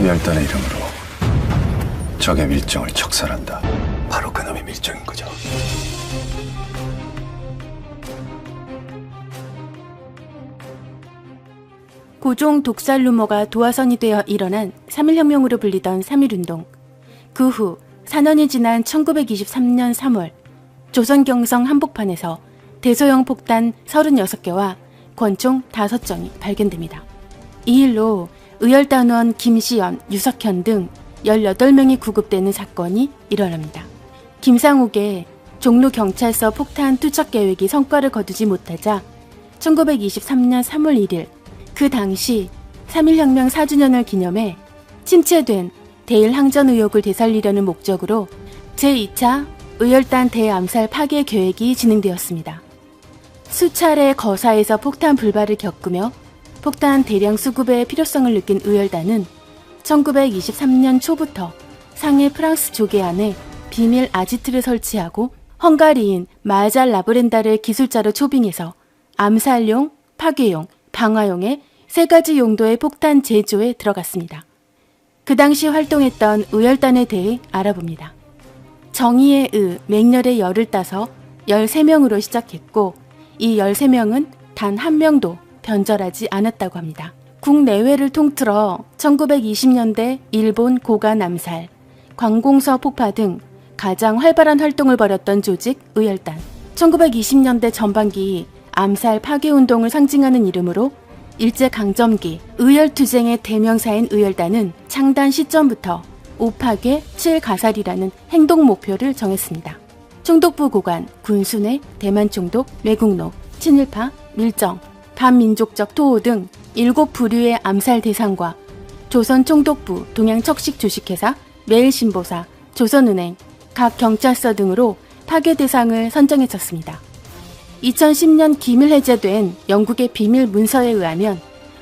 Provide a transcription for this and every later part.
의열단의 이름으로 적의 밀정을 척살한다. 바로 그놈의 밀정인 거죠. 고종 독살 루머가 도화선이 되어 일어난 3.1혁명으로 불리던 3.1운동. 그 후 4년이 지난 1923년 3월 조선 경성 한복판에서 대소형 폭탄 36개와 권총 5정이 발견됩니다. 이 일로 의열단원 김시연, 유석현 등 18명이 구급되는 사건이 일어납니다. 김상욱의 종로경찰서 폭탄 투척 계획이 성과를 거두지 못하자 1923년 3월 1일 그 당시 3.1혁명 4주년을 기념해 침체된 대일항전 의혹을 되살리려는 목적으로 제2차 의열단 대암살 파괴 계획이 진행되었습니다. 수차례 거사에서 폭탄 불발을 겪으며 폭탄 대량 수급의 필요성을 느낀 의열단은 1923년 초부터 상해 프랑스 조계안에 비밀 아지트를 설치하고 헝가리인 마잘 라브렌다를 기술자로 초빙해서 암살용, 파괴용, 방화용의 3가지 용도의 폭탄 제조에 들어갔습니다. 그 당시 활동했던 의열단에 대해 알아봅니다. 정의의 의, 맹렬의 열을 따서 13명으로 시작했고 이 13명은 단 한 명도 변절하지 않았다고 합니다. 국내외를 통틀어 1920년대 일본 고간 암살, 관공서 폭파 등 가장 활발한 활동을 벌였던 조직 의열단. 1920년대 전반기 암살 파괴운동을 상징하는 이름으로 일제강점기 의열투쟁의 대명사인 의열단은 창단 시점부터 5파괴 7가살이라는 행동 목표를 정했습니다. 총독부 고관, 군순회, 대만총독, 매국노, 친일파, 밀정, 반민족적 토호 등 7부류의 암살 대상과 조선 총독부, 동양척식 주식회사, 매일신보사, 조선은행, 각 경찰서 등으로 파괴 대상을 선정했었습니다. 2010년 기밀 해제된 영국의 비밀 문서에 의하면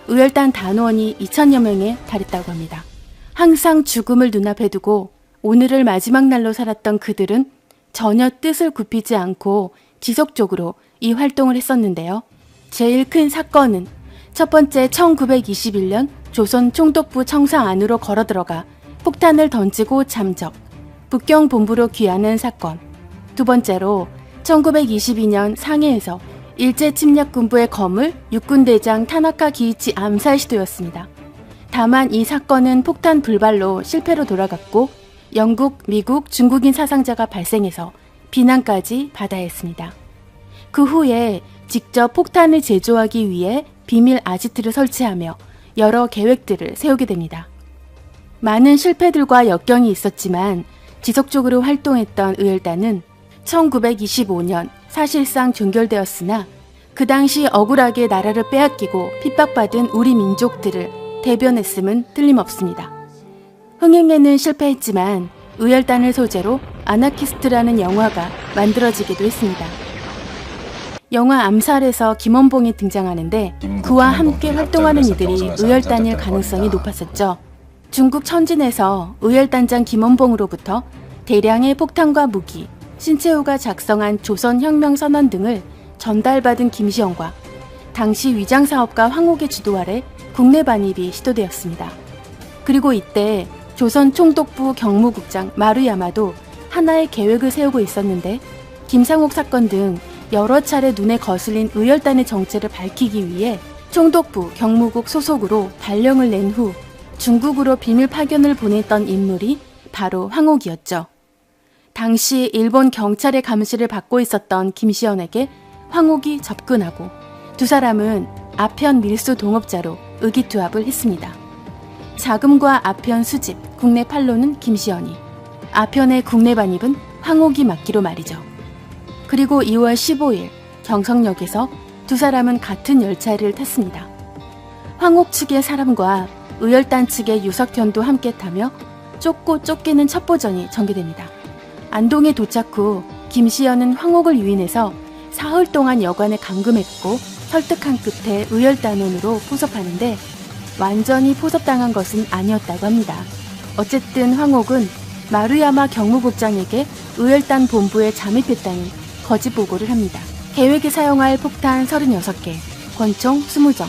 의열단 단원이 2,000여 명에 달했다고 합니다. 항상 죽음을 눈앞에 두고 오늘을 마지막 날로 살았던 그들은 전혀 뜻을 굽히지 않고 지속적으로 이 활동을 했었는데요. 제일 큰 사건은 첫 번째 1921년 조선 총독부 청사 안으로 걸어들어가 폭탄을 던지고 잠적, 북경 본부로 귀환한 사건. 두 번째로 1922년 상해에서 일제 침략군부의 거물 육군대장 타나카 기이치 암살 시도였습니다. 다만 이 사건은 폭탄 불발로 실패로 돌아갔고 영국, 미국, 중국인 사상자가 발생해서 비난까지 받아야 했습니다. 그 후에 직접 폭탄을 제조하기 위해 비밀 아지트를 설치하며 여러 계획들을 세우게 됩니다. 많은 실패들과 역경이 있었지만 지속적으로 활동했던 의열단은 1925년 사실상 종결되었으나 그 당시 억울하게 나라를 빼앗기고 핍박받은 우리 민족들을 대변했음은 틀림없습니다. 흥행에는 실패했지만 의열단을 소재로 아나키스트라는 영화가 만들어지기도 했습니다. 영화 암살에서 김원봉이 등장하는데 그와 함께 활동하는 이들이 의열단일 가능성이 높았었죠. 중국 천진에서 의열단장 김원봉으로부터 대량의 폭탄과 무기, 신채호가 작성한 조선혁명선언 등을 전달받은 김시영과 당시 위장사업가 황옥의 주도 아래 국내 반입이 시도되었습니다. 그리고 이때 조선 총독부 경무국장 마루야마도 하나의 계획을 세우고 있었는데 김상옥 사건 등 여러 차례 눈에 거슬린 의열단의 정체를 밝히기 위해 총독부 경무국 소속으로 발령을 낸 후 중국으로 비밀 파견을 보냈던 인물이 바로 황옥이었죠. 당시 일본 경찰의 감시를 받고 있었던 김시연에게 황옥이 접근하고 두 사람은 아편 밀수 동업자로 의기투합을 했습니다. 자금과 아편 수집, 국내 판로는 김시연이, 아편의 국내 반입은 황옥이 맡기로 말이죠. 그리고 2월 15일 경성역에서 두 사람은 같은 열차를 탔습니다. 황옥 측의 사람과 의열단 측의 유석현도 함께 타며 쫓고 쫓기는 첩보전이 전개됩니다. 안동에 도착 후 김시연은 황옥을 유인해서 사흘 동안 여관에 감금했고 설득한 끝에 의열단원으로 포섭하는데 완전히 포섭당한 것은 아니었다고 합니다. 어쨌든 황옥은 마루야마 경무국장에게 의열단 본부에 잠입했다는 거짓 보고를 합니다. 계획에 사용할 폭탄 36개, 권총 20정,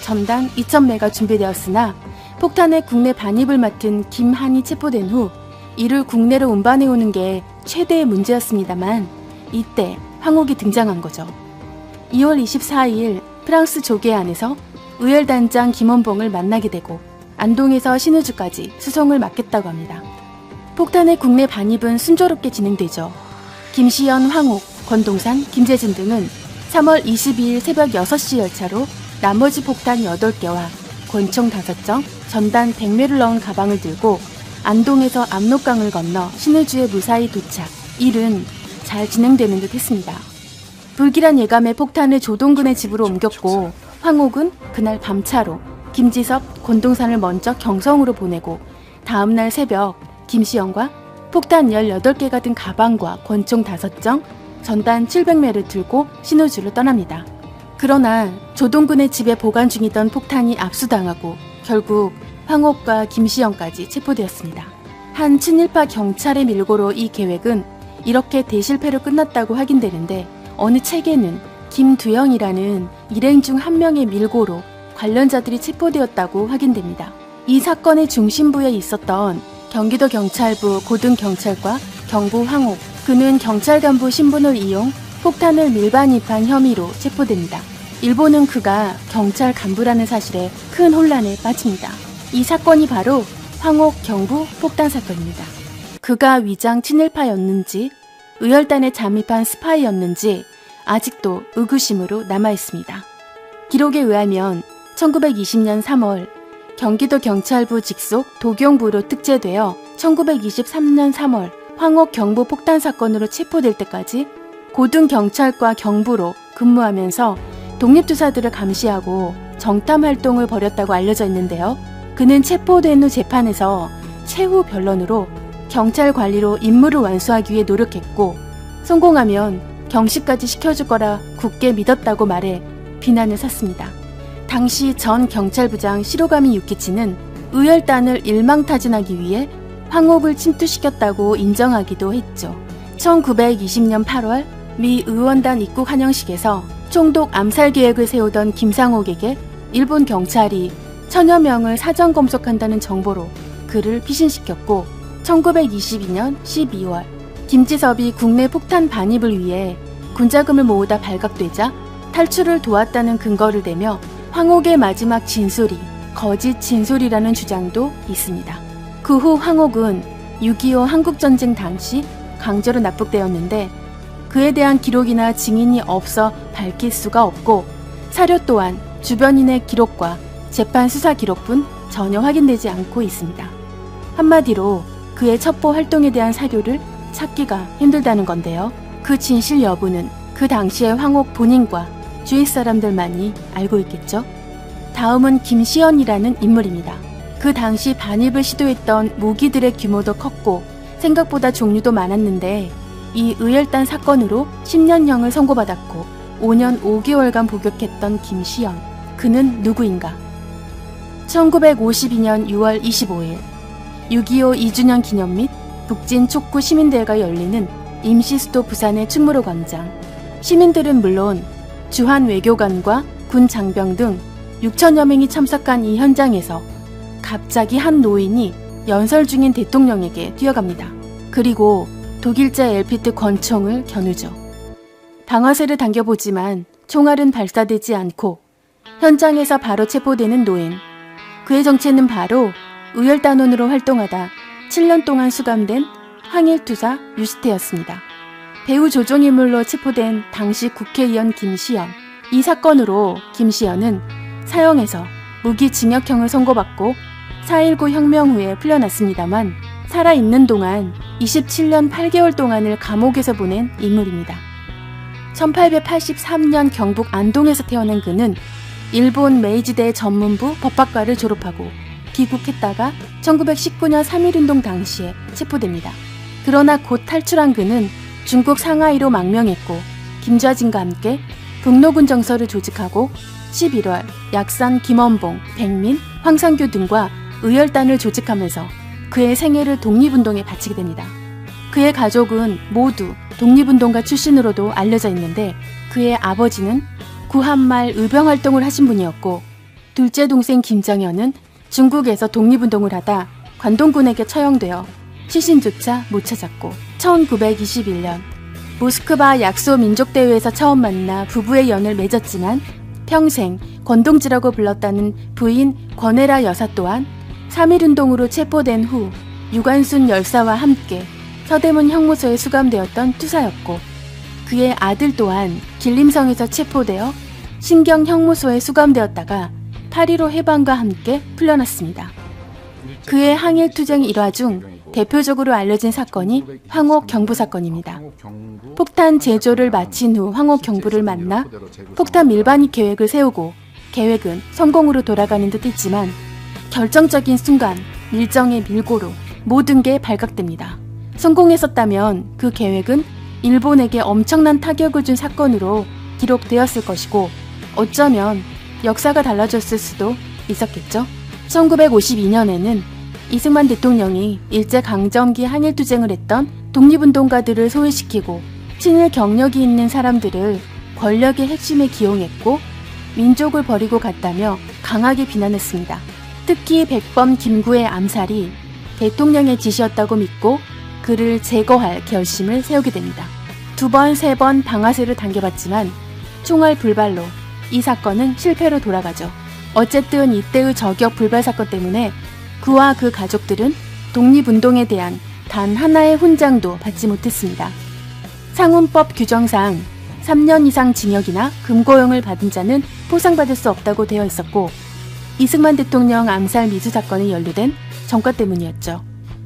전당 2,000매가 준비되었으나 폭탄의 국내 반입을 맡은 김한이 체포된 후 이를 국내로 운반해오는 게 최대의 문제였습니다만 이때 황옥이 등장한 거죠. 2월 24일 프랑스 조계 안에서 의열단장 김원봉을 만나게 되고 안동에서 신의주까지 수송을 맡겠다고 합니다. 폭탄의 국내 반입은 순조롭게 진행되죠. 김시연, 황옥, 권동산, 김재진 등은 3월 22일 새벽 6시 열차로 나머지 폭탄 8개와 권총 5정, 전단 100매를 넣은 가방을 들고 안동에서 압록강을 건너 신의주에 무사히 도착. 일은 잘 진행되는 듯 했습니다. 불길한 예감에 폭탄을 조동근의 집으로 옮겼고 황옥은 그날 밤차로 김지섭, 권동산을 먼저 경성으로 보내고 다음날 새벽 김시영과 폭탄 18개가 든 가방과 권총 5정, 전단 700매를 들고 신의주를 떠납니다. 그러나 조동근의 집에 보관 중이던 폭탄이 압수당하고 결국 황옥과 김시영까지 체포되었습니다. 한 친일파 경찰의 밀고로 이 계획은 이렇게 대실패로 끝났다고 확인되는데 어느 책에는 김두영이라는 일행 중 한 명의 밀고로 관련자들이 체포되었다고 확인됩니다. 이 사건의 중심부에 있었던 경기도 경찰부 고등경찰과 경부 황옥, 그는 경찰 간부 신분을 이용 폭탄을 밀반입한 혐의로 체포됩니다. 일본은 그가 경찰 간부라는 사실에 큰 혼란에 빠집니다. 이 사건이 바로 황옥 경부 폭탄 사건입니다. 그가 위장 친일파였는지 의열단에 잠입한 스파이였는지 아직도 의구심으로 남아있습니다. 기록에 의하면 1920년 3월 경기도 경찰부 직속 도경부로 특제되어 1923년 3월 황옥 경부 폭탄 사건으로 체포될 때까지 고등경찰과 경부로 근무하면서 독립투사들을 감시하고 정탐 활동을 벌였다고 알려져 있는데요. 그는 체포된 후 재판에서 최후 변론으로 경찰 관리로 임무를 완수하기 위해 노력했고 성공하면 경시까지 시켜줄 거라 굳게 믿었다고 말해 비난을 샀습니다. 당시 전 경찰부장 시로가미 유키치는 의열단을 일망타진하기 위해 황옥을 침투시켰다고 인정하기도 했죠. 1920년 8월 미 의원단 입국 환영식에서 총독 암살 계획을 세우던 김상옥에게 일본 경찰이 1000여 명을 사전 검속한다는 정보로 그를 피신시켰고 1922년 12월 김지섭이 국내 폭탄 반입을 위해 군자금을 모으다 발각되자 탈출을 도왔다는 근거를 대며 황옥의 마지막 진술이 거짓 진술이라는 주장도 있습니다. 그 후 황옥은 6.25 한국전쟁 당시 강제로 납북되었는데 그에 대한 기록이나 증인이 없어 밝힐 수가 없고 사료 또한 주변인의 기록과 재판 수사 기록뿐 전혀 확인되지 않고 있습니다. 한마디로 그의 첩보 활동에 대한 사료를 찾기가 힘들다는 건데요. 그 진실 여부는 그 당시의 황옥 본인과 주위 사람들만이 알고 있겠죠. 다음은 김시연이라는 인물입니다. 그 당시 반입을 시도했던 무기들의 규모도 컸고 생각보다 종류도 많았는데 이 의열단 사건으로 10년형을 선고받았고 5년 5개월간 복역했던 김시연. 그는 누구인가? 1952년 6월 25일 6.25 2주년 기념 및 북진 촉구 시민대회가 열리는 임시수도 부산의 충무로 광장. 시민들은 물론 주한 외교관과 군 장병 등 6천여 명이 참석한 이 현장에서 갑자기 한 노인이 연설 중인 대통령에게 뛰어갑니다. 그리고 독일제 LPT 권총을 겨누죠. 방아쇠를 당겨보지만 총알은 발사되지 않고 현장에서 바로 체포되는 노인. 그의 정체는 바로 의열단원으로 활동하다 7년 동안 수감된 항일투사 유시태였습니다. 배후 조종인물로 체포된 당시 국회의원 김시연. 이 사건으로 김시연은 사형에서 무기징역형을 선고받고 4.19 혁명 후에 풀려났습니다만 살아있는 동안 27년 8개월 동안을 감옥에서 보낸 인물입니다. 1883년 경북 안동에서 태어난 그는 일본 메이지대 전문부 법학과를 졸업하고 귀국했다가 1919년 3.1운동 당시에 체포됩니다. 그러나 곧 탈출한 그는 중국 상하이로 망명했고 김좌진과 함께 북로군 정서를 조직하고 11월 약산 김원봉, 백민, 황상규 등과 의열단을 조직하면서 그의 생애를 독립운동에 바치게 됩니다. 그의 가족은 모두 독립운동가 출신으로도 알려져 있는데 그의 아버지는 구한말 의병활동을 하신 분이었고 둘째 동생 김정현은 중국에서 독립운동을 하다 관동군에게 처형되어 시신조차 못 찾았고 1921년 모스크바 약소 민족대회에서 처음 만나 부부의 연을 맺었지만 평생 권동지라고 불렀다는 부인 권혜라 여사 또한 3.1운동으로 체포된 후 유관순 열사와 함께 서대문 형무소에 수감되었던 투사였고 그의 아들 또한 길림성에서 체포되어 신경 형무소에 수감되었다가 8.15 해방과 함께 풀려났습니다. 그의 항일투쟁 일화 중 대표적으로 알려진 사건이 황옥 경부 사건입니다. 폭탄 제조를 마친 후 황옥 경부를 만나 폭탄 밀반입 계획을 세우고 계획은 성공으로 돌아가는 듯 했지만 결정적인 순간 밀정의 밀고로 모든 게 발각됩니다. 성공했었다면 그 계획은 일본에게 엄청난 타격을 준 사건으로 기록되었을 것이고 어쩌면 역사가 달라졌을 수도 있었겠죠. 1952년에는 이승만 대통령이 일제강점기 항일투쟁을 했던 독립운동가들을 소외시키고 친일 경력이 있는 사람들을 권력의 핵심에 기용했고 민족을 버리고 갔다며 강하게 비난했습니다. 특히 백범 김구의 암살이 대통령의 지시였다고 믿고 그를 제거할 결심을 세우게 됩니다. 2번, 3번 방아쇠를 당겨봤지만 총알 불발로 이 사건은 실패로 돌아가죠. 어쨌든 이때의 저격 불발 사건 때문에 그와 그 가족들은 독립운동에 대한 단 하나의 훈장도 받지 못했습니다. 상훈법 규정상 3년 이상 징역이나 금고형을 받은 자는 포상받을 수 없다고 되어 있었고 이승만 대통령 암살 미수 사건이 연루된 전과 때문이었죠.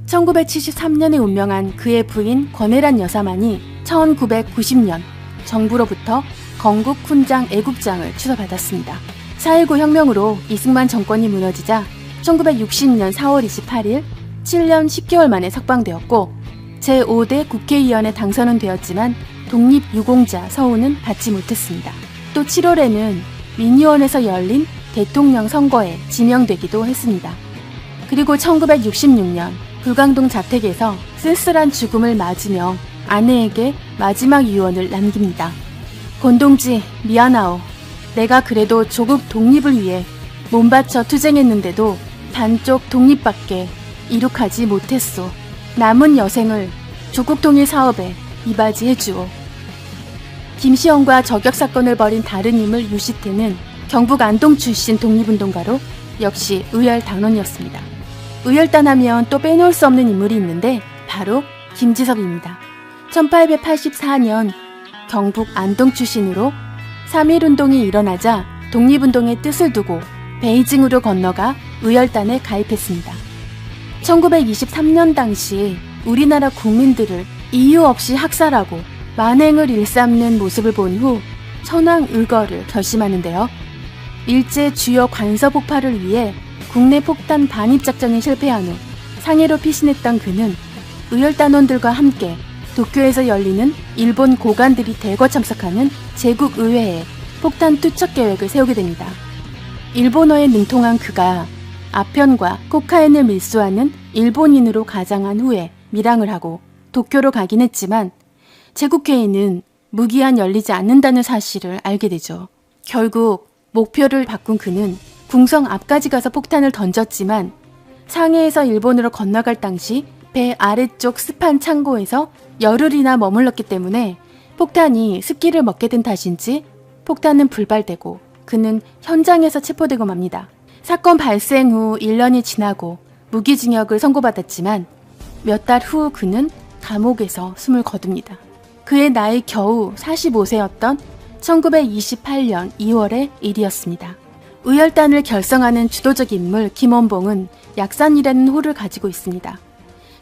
1973년에 운명한 그의 부인 권혜란 여사만이 1990년 정부로부터 건국 훈장 애국장을 추서받았습니다. 4.19 혁명으로 이승만 정권이 무너지자 1960년 4월 28일 7년 10개월 만에 석방되었고 제5대 국회의원에 당선은 되었지만 독립유공자 서훈은 받지 못했습니다. 또 7월에는 민의원에서 열린 대통령 선거에 지명되기도 했습니다. 그리고 1966년 불광동 자택에서 쓸쓸한 죽음을 맞으며 아내에게 마지막 유언을 남깁니다. 권동지 미안하오. 내가 그래도 조국 독립을 위해 몸바쳐 투쟁했는데도 반쪽 독립밖에 이룩하지 못했소. 남은 여생을 조국 통일 사업에 이바지해주오. 김시영과 저격 사건을 벌인 다른 인물 유시태는 경북 안동 출신 독립운동가로 역시 의열단원이었습니다. 의열단 하면 또 빼놓을 수 없는 인물이 있는데 바로 김지섭입니다. 1884년 경북 안동 출신으로 3.1운동이 일어나자 독립운동의 뜻을 두고 베이징으로 건너가 의열단에 가입했습니다. 1923년 당시 우리나라 국민들을 이유 없이 학살하고 만행을 일삼는 모습을 본 후 천황의거를 결심하는데요. 일제 주요 관서 폭파를 위해 국내 폭탄 반입 작전이 실패한 후 상해로 피신했던 그는 의열단원들과 함께 도쿄에서 열리는 일본 고관들이 대거 참석하는 제국의회에 폭탄 투척 계획을 세우게 됩니다. 일본어에 능통한 그가 아편과 코카인을 밀수하는 일본인으로 가장한 후에 밀항을 하고 도쿄로 가긴 했지만 제국회의는 무기한 열리지 않는다는 사실을 알게 되죠. 결국 목표를 바꾼 그는 궁성 앞까지 가서 폭탄을 던졌지만 상해에서 일본으로 건너갈 당시 배 아래쪽 습한 창고에서 열흘이나 머물렀기 때문에 폭탄이 습기를 먹게 된 탓인지 폭탄은 불발되고 그는 현장에서 체포되고 맙니다. 사건 발생 후 1년이 지나고 무기징역을 선고받았지만 몇 달 후 그는 감옥에서 숨을 거둡니다. 그의 나이 겨우 45세였던 1928년 2월의 일이었습니다. 의열단을 결성하는 주도적 인물 김원봉은 약산이라는 호를 가지고 있습니다.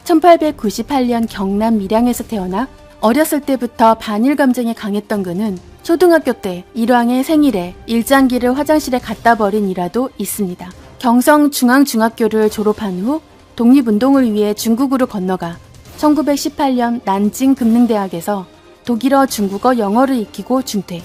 1898년 경남 밀양에서 태어나 어렸을 때부터 반일 감정이 강했던 그는 초등학교 때 일왕의 생일에 일장기를 화장실에 갖다 버린 일화도 있습니다. 경성중앙중학교를 졸업한 후 독립운동을 위해 중국으로 건너가 1918년 난징 금능대학에서 독일어, 중국어, 영어를 익히고 중퇴.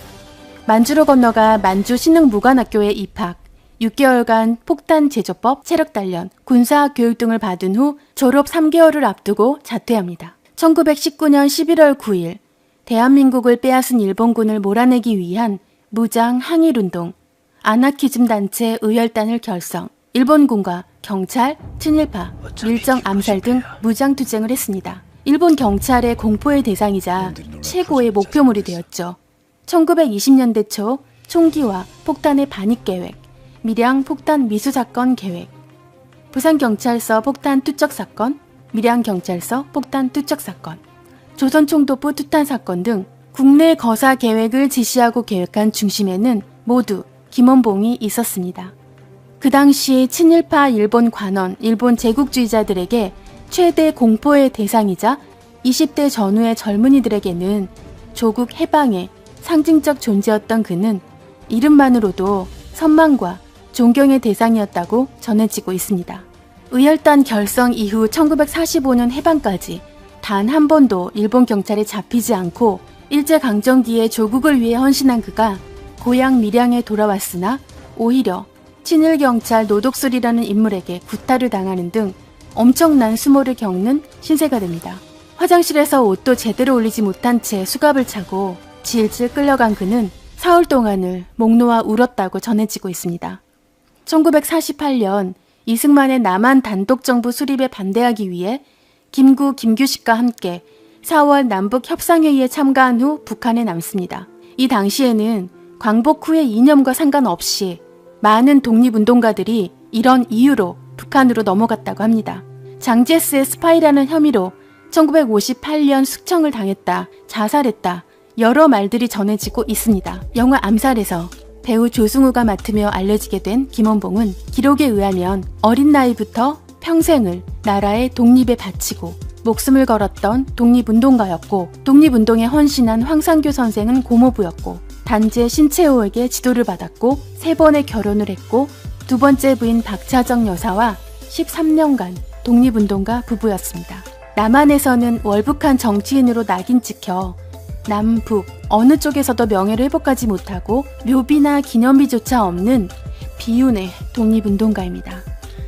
만주로 건너가 만주 신흥무관학교에 입학. 6개월간 폭탄 제조법, 체력 단련, 군사 교육 등을 받은 후 졸업 3개월을 앞두고 자퇴합니다. 1919년 11월 9일 대한민국을 빼앗은 일본군을 몰아내기 위한 무장 항일운동, 아나키즘 단체 의열단을 결성. 일본군과 경찰, 친일파, 밀정 암살 등 무장투쟁을 했습니다. 일본 경찰의 공포의 대상이자 최고의 목표물이 되었죠. 1920년대 초 총기와 폭탄의 반입 계획, 밀양 폭탄 미수 사건 계획, 부산경찰서 폭탄 투척 사건, 밀양경찰서 폭탄 투척 사건, 조선총독부 투탄 사건 등 국내 거사 계획을 지시하고 계획한 중심에는 모두 김원봉이 있었습니다. 그 당시 친일파 일본 관원, 일본 제국주의자들에게 최대 공포의 대상이자 20대 전후의 젊은이들에게는 조국 해방의 상징적 존재였던 그는 이름만으로도 선망과 존경의 대상이었다고 전해지고 있습니다. 의열단 결성 이후 1945년 해방까지 단 한 번도 일본 경찰에 잡히지 않고 일제강점기에 조국을 위해 헌신한 그가 고향 밀양에 돌아왔으나 오히려 친일경찰 노독술이라는 인물에게 구타를 당하는 등 엄청난 수모를 겪는 신세가 됩니다. 화장실에서 옷도 제대로 올리지 못한 채 수갑을 차고 질질 끌려간 그는 사흘 동안을 목 놓아 울었다고 전해지고 있습니다. 1948년 이승만의 남한 단독정부 수립에 반대하기 위해 김구 김규식과 함께 4월 남북 협상회의에 참가한 후 북한에 남습니다. 이 당시에는 광복 후의 이념과 상관없이 많은 독립운동가들이 이런 이유로 북한으로 넘어갔다고 합니다. 장제스의 스파이라는 혐의로 1958년 숙청을 당했다, 자살했다, 여러 말들이 전해지고 있습니다. 영화 암살에서 배우 조승우가 맡으며 알려지게 된 김원봉은 기록에 의하면 어린 나이부터 평생을 나라의 독립에 바치고 목숨을 걸었던 독립운동가였고, 독립운동에 헌신한 황상규 선생은 고모부였고, 단재 신채호에게 지도를 받았고 3번의 결혼을 했고, 2번째 부인 박차정 여사와 13년간 독립운동가 부부였습니다. 남한에서는 월북한 정치인으로 낙인 찍혀 남북 어느 쪽에서도 명예를 회복하지 못하고 묘비나 기념비조차 없는 비운의 독립운동가입니다.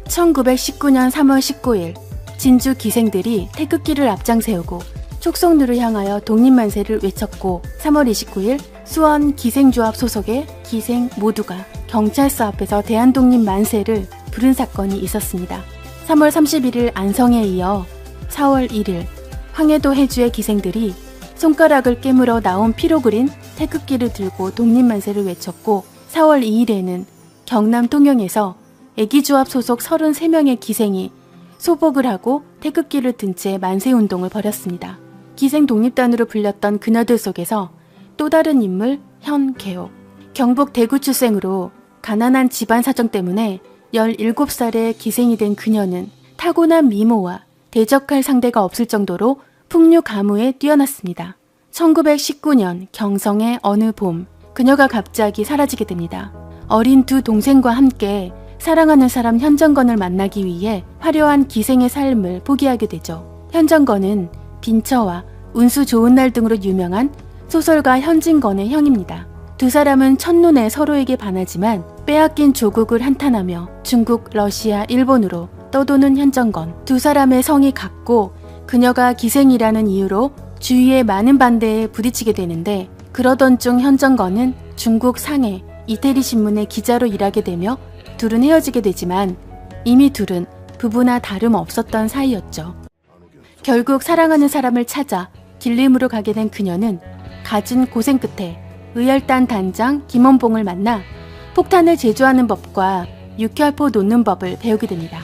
1919년 3월 19일 진주 기생들이 태극기를 앞장 세우고 촉성루를 향하여 독립만세를 외쳤고, 3월 29일 수원 기생조합 소속의 기생 모두가 경찰서 앞에서 대한독립만세를 부른 사건이 있었습니다. 3월 31일 안성에 이어 4월 1일 황해도 해주의 기생들이 손가락을 깨물어 나온 피로 그린 태극기를 들고 독립만세를 외쳤고, 4월 2일에는 경남 통영에서 애기조합 소속 33명의 기생이 소복을 하고 태극기를 든 채 만세운동을 벌였습니다. 기생 독립단으로 불렸던 그녀들 속에서 또 다른 인물 현계옥. 경북 대구 출생으로 가난한 집안 사정 때문에 17살에 기생이 된 그녀는 타고난 미모와 대적할 상대가 없을 정도로 풍류 가무에 뛰어났습니다. 1919년 경성의 어느 봄, 그녀가 갑자기 사라지게 됩니다. 어린 두 동생과 함께 사랑하는 사람 현정건을 만나기 위해 화려한 기생의 삶을 포기하게 되죠. 현정건은 빈처와 운수 좋은 날 등으로 유명한 소설가 현진건의 형입니다. 두 사람은 첫눈에 서로에게 반하지만 빼앗긴 조국을 한탄하며 중국, 러시아, 일본으로 떠도는 현정건. 두 사람의 성이 같고 그녀가 기생이라는 이유로 주위의 많은 반대에 부딪히게 되는데, 그러던 중 현정건은 중국 상해 이태리 신문의 기자로 일하게 되며 둘은 헤어지게 되지만 이미 둘은 부부나 다름없었던 사이였죠. 결국 사랑하는 사람을 찾아 길림으로 가게 된 그녀는 갖은 고생 끝에 의열단 단장 김원봉을 만나 폭탄을 제조하는 법과 육혈포 놓는 법을 배우게 됩니다.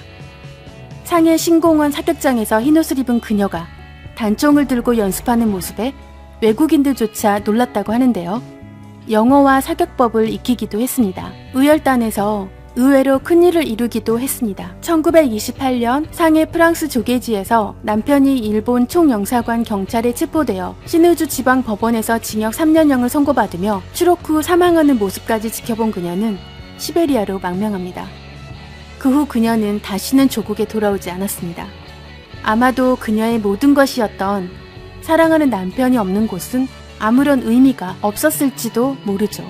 상해 신공원 사격장에서 흰옷을 입은 그녀가 단총을 들고 연습하는 모습에 외국인들조차 놀랐다고 하는데요. 영어와 사격법을 익히기도 했습니다. 의열단에서 의외로 큰일을 이루기도 했습니다. 1928년 상해 프랑스 조계지에서 남편이 일본 총영사관 경찰에 체포되어 신의주 지방법원에서 징역 3년형을 선고받으며 추록 후 사망하는 모습까지 지켜본 그녀는 시베리아로 망명합니다. 그 후 그녀는 다시는 조국에 돌아오지 않았습니다. 아마도 그녀의 모든 것이었던 사랑하는 남편이 없는 곳은 아무런 의미가 없었을지도 모르죠.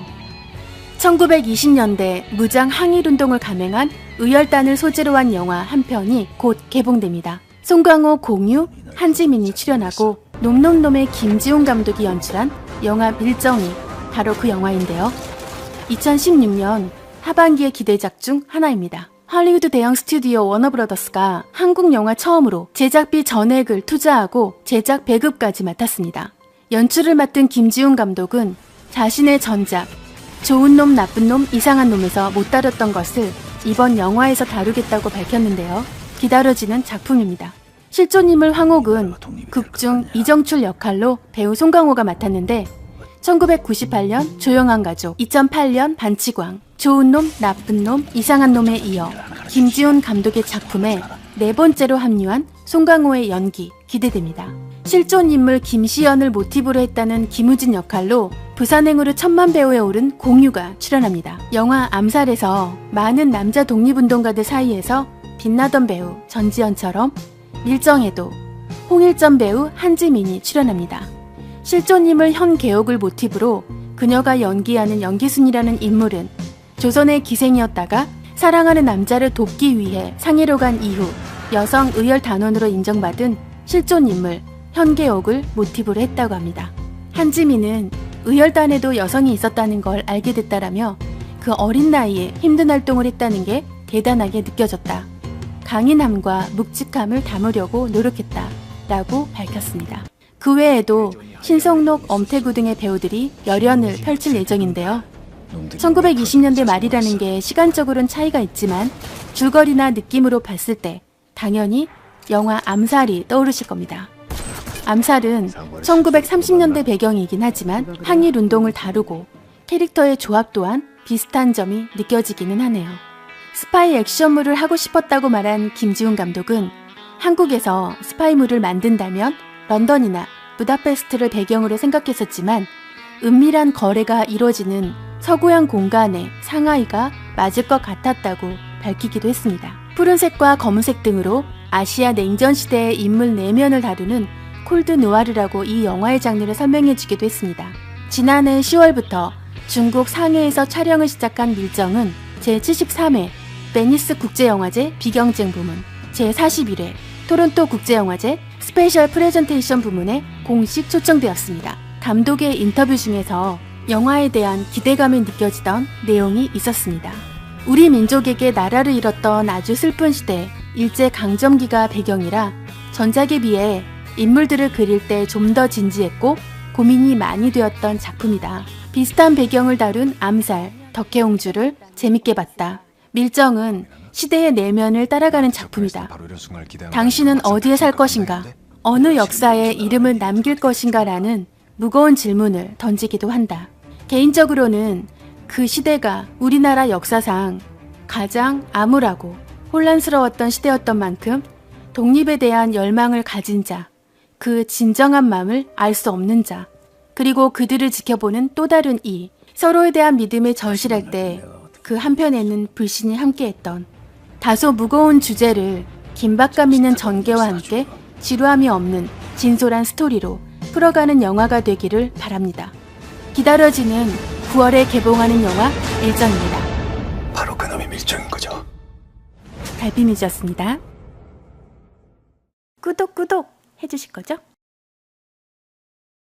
1920년대 무장 항일운동을 감행한 의열단을 소재로 한 영화 한 편이 곧 개봉됩니다. 송강호, 공유, 한지민이 출연하고 놈놈놈의 김지훈 감독이 연출한 영화 밀정이 바로 그 영화인데요. 2016년 하반기의 기대작 중 하나입니다. 할리우드 대형 스튜디오 워너브러더스가 한국 영화 처음으로 제작비 전액을 투자하고 제작 배급까지 맡았습니다. 연출을 맡은 김지훈 감독은 자신의 전작 좋은 놈 나쁜 놈 이상한 놈에서 못 다뤘던 것을 이번 영화에서 다루겠다고 밝혔는데요. 기다려지는 작품입니다. 실존인물 황옥은 극중 이정출 역할로 배우 송강호가 맡았는데 1998년 조용한 가족, 2008년 반치광, 좋은 놈, 나쁜 놈, 이상한 놈에 이어 김지훈 감독의 작품에 네 번째로 합류한 송강호의 연기 기대됩니다. 실존인물 김시연을 모티브로 했다는 김우진 역할로 부산행으로 1000만 배우에 오른 공유가 출연합니다. 영화 암살에서 많은 남자 독립운동가들 사이에서 빛나던 배우 전지현처럼 밀정에도 홍일점 배우 한지민이 출연합니다. 실존인물 현계옥을 모티브로 그녀가 연기하는 연기순이라는 인물은 조선의 기생이었다가 사랑하는 남자를 돕기 위해 상해로 간 이후 여성 의열 단원으로 인정받은 실존인물 현계옥을 모티브로 했다고 합니다. 한지민은 의열단에도 여성이 있었다는 걸 알게 됐다라며 그 어린 나이에 힘든 활동을 했다는 게 대단하게 느껴졌다. 강인함과 묵직함을 담으려고 노력했다 라고 밝혔습니다. 그 외에도 신성록, 엄태구 등의 배우들이 열연을 펼칠 예정인데요. 1920년대 말이라는 게 시간적으로는 차이가 있지만 줄거리나 느낌으로 봤을 때 당연히 영화 암살이 떠오르실 겁니다. 암살은 1930년대 배경이긴 하지만 항일운동을 다루고 캐릭터의 조합 또한 비슷한 점이 느껴지기는 하네요. 스파이 액션물을 하고 싶었다고 말한 김지훈 감독은 한국에서 스파이물을 만든다면 런던이나 부다페스트를 배경으로 생각했었지만 은밀한 거래가 이루어지는 서구형 공간에 상하이가 맞을 것 같았다고 밝히기도 했습니다. 푸른색과 검은색 등으로 아시아 냉전 시대의 인물 내면을 다루는 콜드 누아르라고 이 영화의 장르를 설명해주기도 했습니다. 지난해 10월부터 중국 상해에서 촬영을 시작한 밀정은 제73회 베니스 국제영화제 비경쟁 부문, 제41회 토론토 국제영화제 스페셜 프레젠테이션 부문에 공식 초청되었습니다. 감독의 인터뷰 중에서 영화에 대한 기대감이 느껴지던 내용이 있었습니다. 우리 민족에게 나라를 잃었던 아주 슬픈 시대 일제강점기가 배경이라 전작에 비해 인물들을 그릴 때 좀 더 진지했고 고민이 많이 되었던 작품이다. 비슷한 배경을 다룬 암살, 덕혜옹주를 재밌게 봤다. 밀정은 시대의 내면을 따라가는 작품이다. 당신은 어디에 살 것인가? 어느 역사에 이름을 남길 것인가? 라는 무거운 질문을 던지기도 한다. 개인적으로는 그 시대가 우리나라 역사상 가장 암울하고 혼란스러웠던 시대였던 만큼 독립에 대한 열망을 가진 자, 그 진정한 마음을 알 수 없는 자, 그리고 그들을 지켜보는 또 다른 이, 서로에 대한 믿음에 절실할 때 그 한편에는 불신이 함께했던 다소 무거운 주제를 긴박감 있는 전개와 함께 지루함이 없는 진솔한 스토리로 풀어가는 영화가 되기를 바랍니다. 기다려지는 9월에 개봉하는 영화 일정입니다. 바로 그놈이 밀정인 거죠. 달빛뮤즈였습니다. 구독 해주실 거죠?